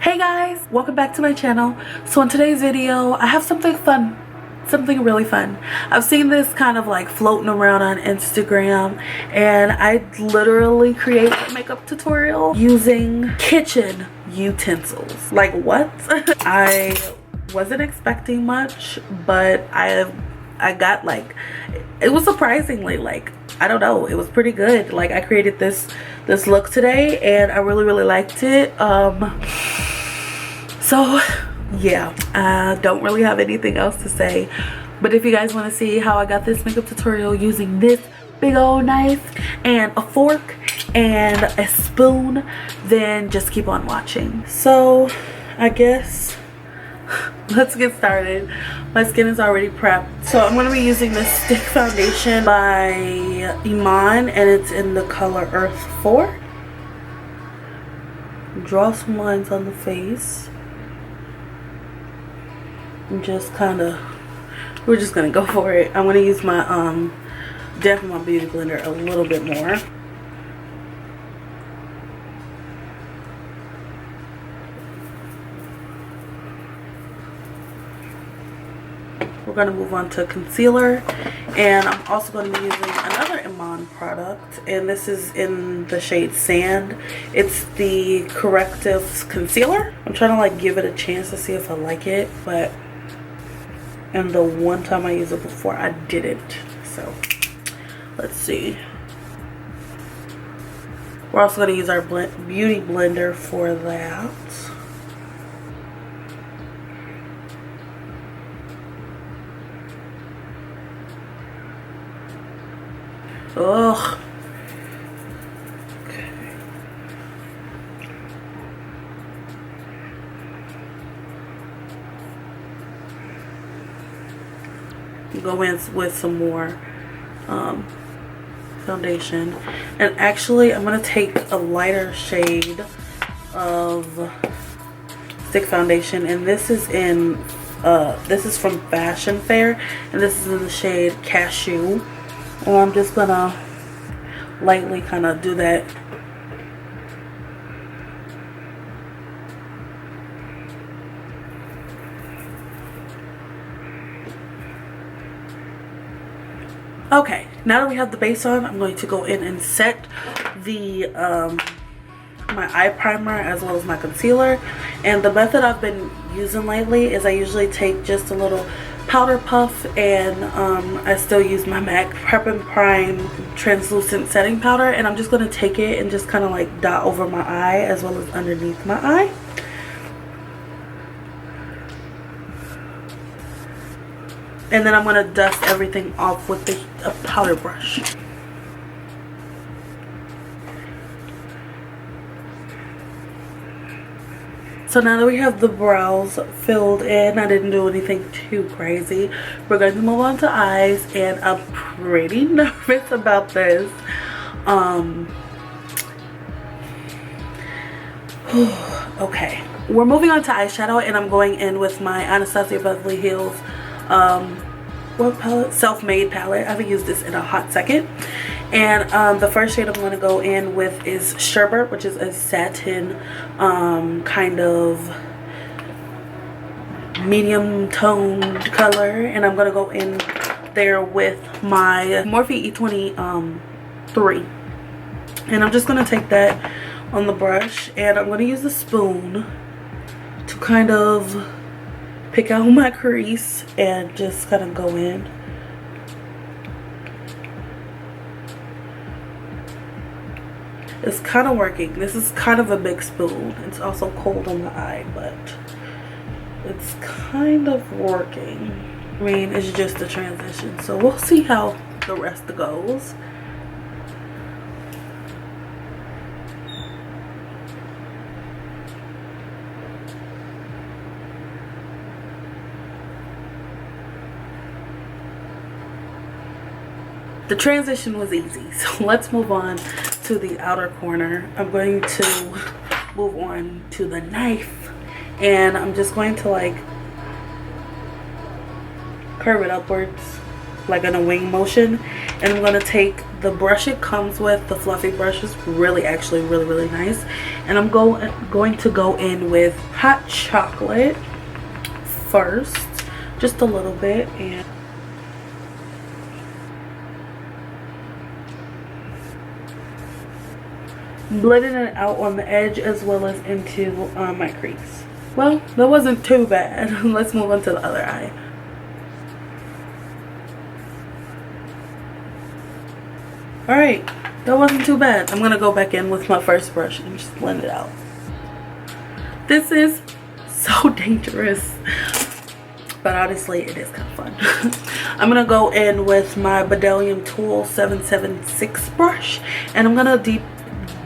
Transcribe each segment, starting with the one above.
Hey guys, welcome back to my channel. So in today's video I have something really fun. I've seen this kind of like floating around on Instagram, and I literally created a makeup tutorial using kitchen utensils. Like what? I wasn't expecting much, but I got like, it was surprisingly like, I don't know, it was pretty good. Like I created this look today and I really liked it. So yeah, I don't really have anything else to say, but if you guys want to see how I got this makeup tutorial using this big old knife and a fork and a spoon, then just keep on watching. So I guess let's get started. My skin is already prepped, so I'm going to be using this stick foundation by Iman, and it's in the color Earth 4. Draw some lines on the face and just kind of, we're just gonna go for it. I'm gonna use my definitely my beauty blender a little bit more. We're gonna move on to concealer, and I'm also going to be using another Iman product, and this is in the shade Sand. It's the Corrective Concealer. I'm trying to like give it a chance to see if I like it, but and the one time I used it before I didn't, so let's see. We're also going to use our beauty blender for that. Ugh. Okay. Go in with some more foundation, and actually I'm gonna take a lighter shade of stick foundation, and this is in this is from Fashion Fair, and this is in the shade Cashew. And I'm just gonna lightly kind of do that. Okay, now that we have the base on, I'm going to go in and set the my eye primer as well as my concealer. And the method I've been using lately is I usually take just a little powder puff, and I still use my MAC Prep and Prime translucent setting powder, and I'm just going to take it and just kind of like dot over my eye as well as underneath my eye. And then I'm going to dust everything off with the powder brush. So now that we have the brows filled in, I didn't do anything too crazy. We're going to move on to eyes, and I'm pretty nervous about this. Okay, we're moving on to eyeshadow, and I'm going in with my Anastasia Beverly Hills what palette? Self-Made palette. I haven't used this in a hot second. And the first shade I'm going to go in with is Sherbet, which is a satin kind of medium toned color, and I'm going to go in there with my Morphe E23, and I'm just going to take that on the brush, and I'm going to use the spoon to kind of pick out my crease and just kind of go in. It's kind of working. This is kind of a big spoon. It's also cold on the eye, but it's kind of working. I mean, it's just a transition, so we'll see how the rest goes. The transition was easy, so let's move on to the outer corner. I'm going to move on to the knife, and I'm just going to like curve it upwards like in a wing motion, And I'm going to take the brush it comes with. The fluffy brush is really, actually really nice. And I'm going to go in with hot chocolate first, just a little bit, and blending it out on the edge as well as into my crease. Well, that wasn't too bad. Let's move on to the other eye. Alright, that wasn't too bad. I'm gonna go back in with my first brush and just blend it out. This is so dangerous, but honestly it is kind of fun. I'm gonna go in with my Bdellium Tool 776 brush, and I'm gonna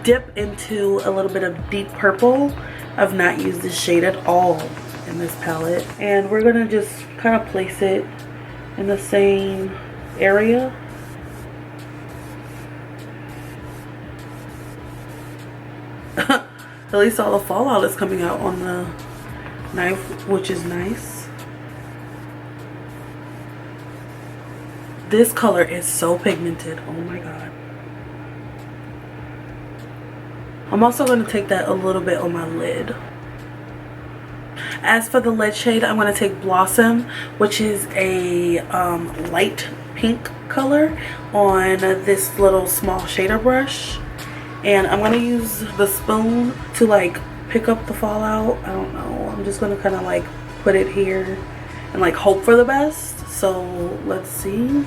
dip into a little bit of deep purple. I've not used this shade at all in this palette, and we're gonna just kind of place it in the same area. At least all the fallout is coming out on the knife, which is nice. This color is so pigmented, oh my god. I'm also going to take that a little bit on my lid. As for the lid shade, I'm going to take Blossom, which is a light pink color, on this little small shader brush. And I'm going to use the spoon to like pick up the fallout. I don't know. I'm just going to kind of like put it here and like hope for the best. So let's see.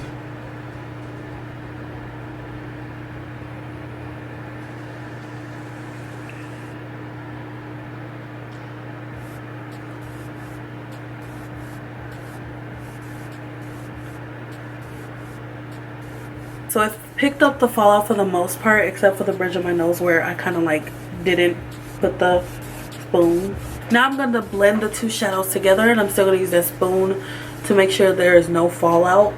So I've picked up the fallout for the most part, except for the bridge of my nose where I kind of like didn't put the spoon. Now I'm going to blend the two shadows together, and I'm still going to use that spoon to make sure there is no fallout.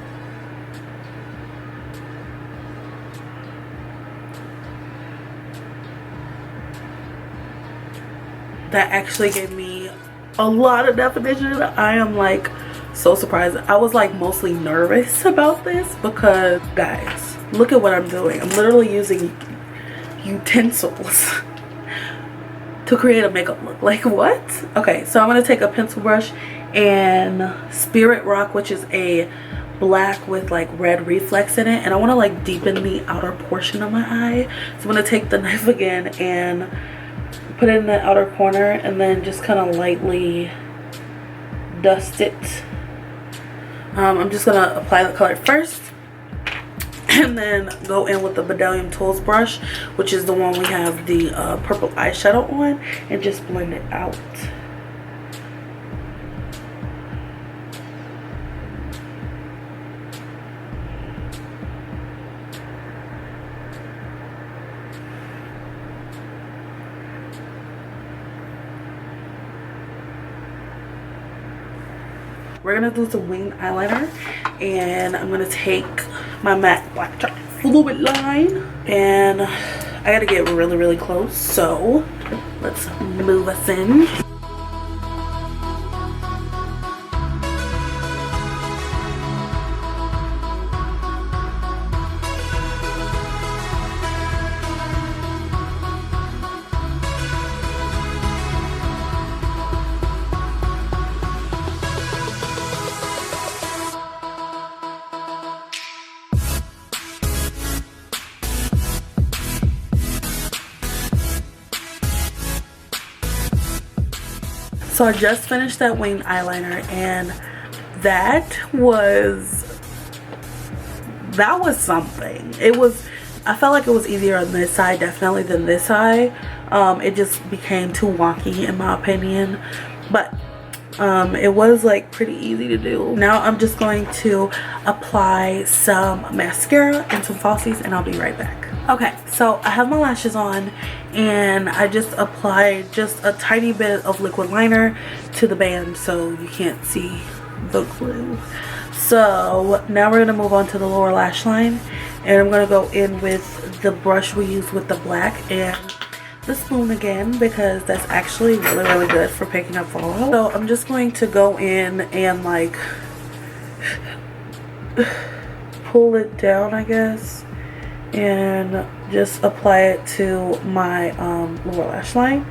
That actually gave me a lot of definition. I am like so surprised. I was like mostly nervous about this because, guys, look at what I'm doing. I'm literally using utensils to create a makeup look. Like, what? Okay, so I'm going to take a pencil brush and Spirit Rock, which is a black with like red reflex in it, and I want to like deepen the outer portion of my eye. So I'm going to take the knife again and put it in the outer corner, and then just kind of lightly dust it. I'm just going to apply the color first and then go in with the Bdellium Tools brush, which is the one we have the purple eyeshadow on, and just blend it out. We're gonna do some winged eyeliner, and I'm gonna take my matte black chalk fluid line, and I gotta get really close, so let's move us in. So I just finished that winged eyeliner, and that was something. I felt like it was easier on this side definitely than this side. It just became too wonky in my opinion, but it was like pretty easy to do. Now I'm just going to apply some mascara and some falsies, and I'll be right back. Okay, so I have my lashes on, and I just applied just a tiny bit of liquid liner to the band so you can't see the glue. So now we're gonna move on to the lower lash line, and I'm gonna go in with the brush we used with the black and the spoon again, because that's actually really good for picking up fallout. So I'm just going to go in and like pull it down, I guess, and just apply it to my lower lash line.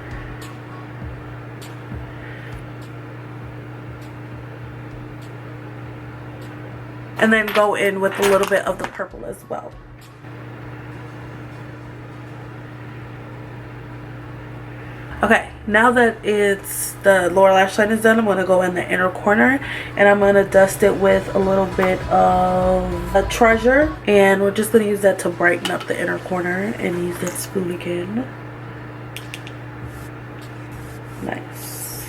And then go in with a little bit of the purple as well. Okay, now that the lower lash line is done, I'm going to go in the inner corner and I'm going to dust it with a little bit of a Treasure, and we're just going to use that to brighten up the inner corner, and use that spoon again. Nice.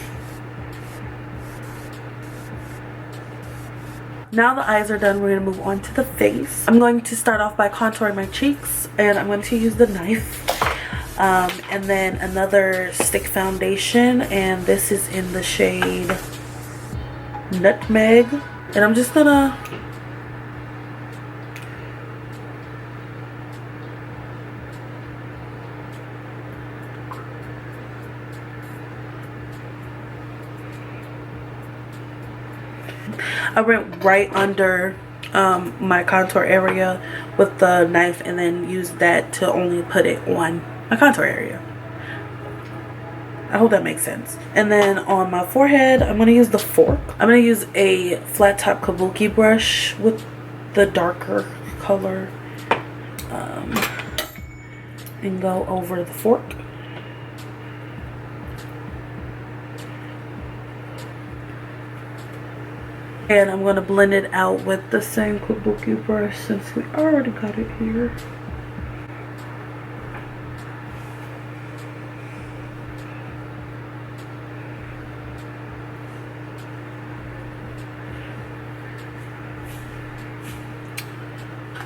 Now the eyes are done, we're going to move on to the face. I'm going to start off by contouring my cheeks, and I'm going to use the knife. And then another stick foundation, and this is in the shade Nutmeg, and I'm just gonna I went right under my contour area with the knife, and then used that to only put it on my contour area. I hope that makes sense. And then on my forehead, I'm going to use the fork. I'm going to use a flat top kabuki brush with the darker color, and go over the fork. And I'm going to blend it out with the same kabuki brush since we already got it here.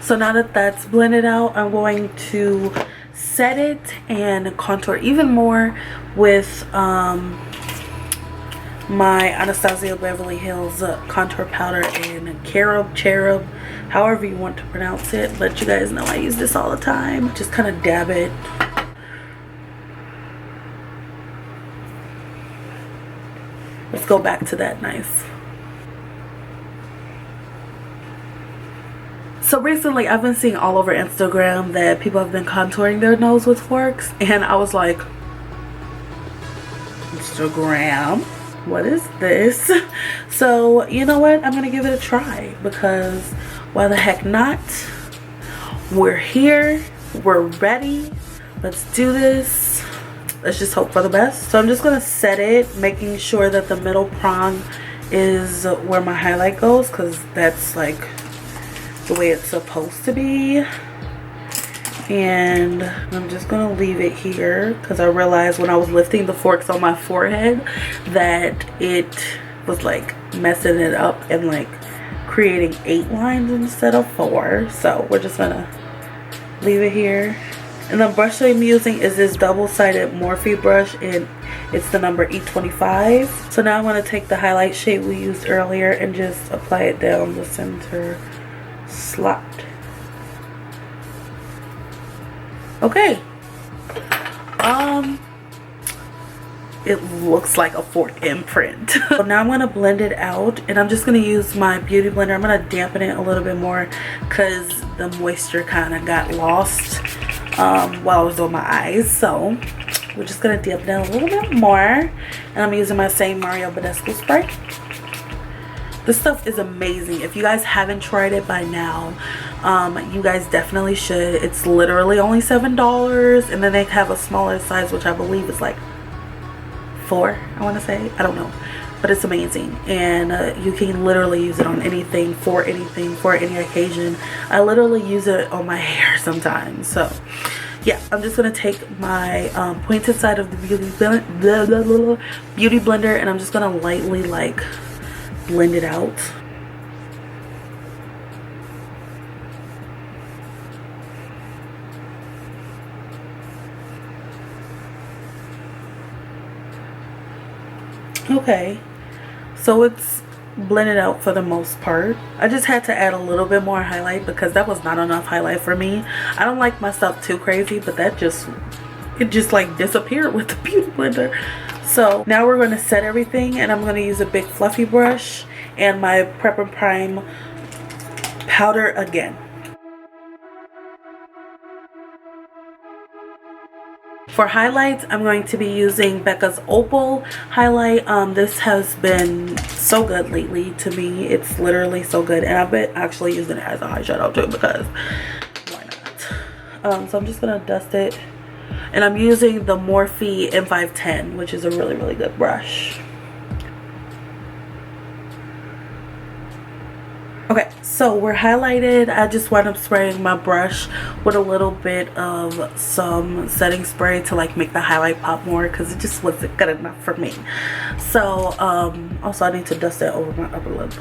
So now that that's blended out, I'm going to set it and contour even more with my Anastasia Beverly Hills contour powder in Cherub, however you want to pronounce it, but you guys know I use this all the time. Just kind of dab it. Let's go back to that knife. So recently I've been seeing all over Instagram that people have been contouring their nose with forks, and I was like, Instagram, what is this? So you know what, I'm gonna give it a try, because why the heck not? We're here, we're ready, let's do this. Let's just hope for the best. So I'm just gonna set it, making sure that the middle prong is where my highlight goes, because that's like the way it's supposed to be. And I'm just gonna leave it here because I realized when I was lifting the forks on my forehead that it was like messing it up and like creating 8 lines instead of 4. So we're just gonna leave it here. And the brush I'm using is this double-sided Morphe brush, and it's the number E25. So now I'm gonna take the highlight shade we used earlier and just apply it down the center slot. Okay. It looks like a fork imprint. So now I'm going to blend it out, and I'm just going to use my beauty blender. I'm going to dampen it a little bit more because the moisture kind of got lost while I was doing my eyes. So we're just going to dampen it a little bit more, and I'm using my same Mario Badescu spray. This stuff is amazing. If you guys haven't tried it by now, you guys definitely should. It's literally only $7, and then they have a smaller size, which I believe is like 4, I want to say. I don't know, but it's amazing, and you can literally use it on anything, for any occasion. I literally use it on my hair sometimes. So yeah, I'm just gonna take my pointed side of the beauty blender, and I'm just gonna lightly like blend it out. Okay, so it's blended out for the most part. I just had to add a little bit more highlight because that was not enough highlight for me. I don't like my stuff too crazy, but it just like disappeared with the beauty blender. So now we're going to set everything, and I'm going to use a big fluffy brush and my Prep and Prime powder again. For highlights, I'm going to be using Becca's Opal highlight. This has been so good lately to me. It's literally so good, and I've been actually using it as a eyeshadow too, because why not? So I'm just gonna dust it, and I'm using the Morphe M510, which is a really, really good brush. Okay, so we're highlighted. I just wound up spraying my brush with a little bit of some setting spray to like make the highlight pop more, because it just wasn't good enough for me. So also I need to dust it over my upper lip.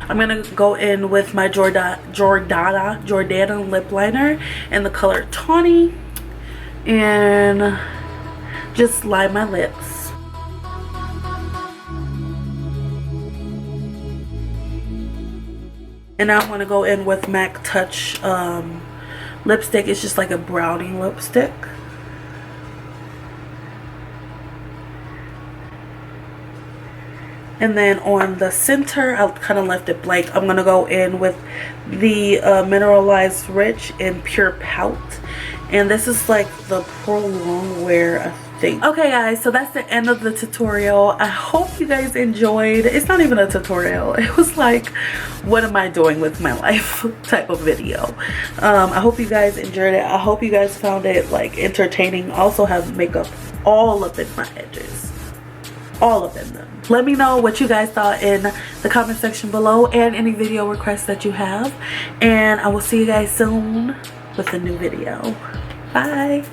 I'm gonna go in with my Jordana lip liner in the color Tawny and just line my lips. And now I'm going to go in with MAC Touch lipstick. It's just like a brownie lipstick. And then on the center, I kind of left it blank. I'm going to go in with the Mineralized Rich in Pure Pout. And this is like the prolonged wear, I think. Okay guys, so that's the end of the tutorial. I hope you guys enjoyed. It's not even a tutorial. It was like, what am I doing with my life type of video. I hope you guys enjoyed it. I hope you guys found it like entertaining. I also have makeup all up in my edges. All up in them. Let me know what you guys thought in the comment section below, and any video requests that you have. And I will see you guys soon with a new video. Bye.